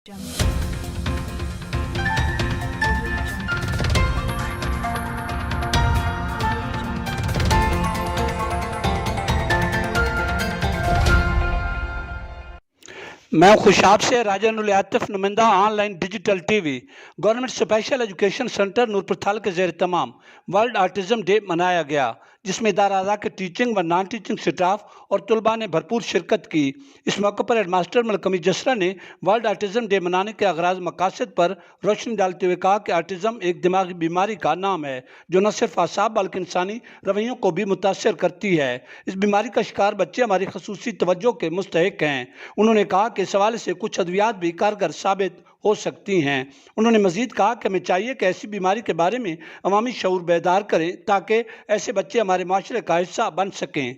मैं खुशाब से राजानुल आतिफ नुमाइंदा online digital TV government special education centre Noorpur के ज़ेर तमाम वर्ल्ड आर्टिज़म डे मनाया गया, जिसमें इदारा के टीचिंग व नॉन टीचिंग स्टाफ और तलबा ने भरपूर शिरकत की। इस मौके पर हेडमास्टर मलकमी जसरा ने वर्ल्ड आर्टिज़म डे मनाने के अगराज मकासद पर रोशनी डालते हुए कहा कि आर्टिज़म एक दिमागी बीमारी का नाम है जो न सिर्फ आसाब बल्कि इंसानी रवैयों को भी मुतासर करती है। इस बीमारी का शिकार बच्चे हमारी खसूसी तवज्जो के मुस्तहिक हैं। उन्होंने कहा कि इस हवाले से कुछ अद्वियात भी कारगर साबित हो सकती हैं। उन्होंने मजीद कहा कि हमें चाहिए कि ऐसी बीमारी के बारे में अवामी शऊर बेदार करें ताकि ऐसे बच्चे हमारे माशरे का हिस्सा बन सकें।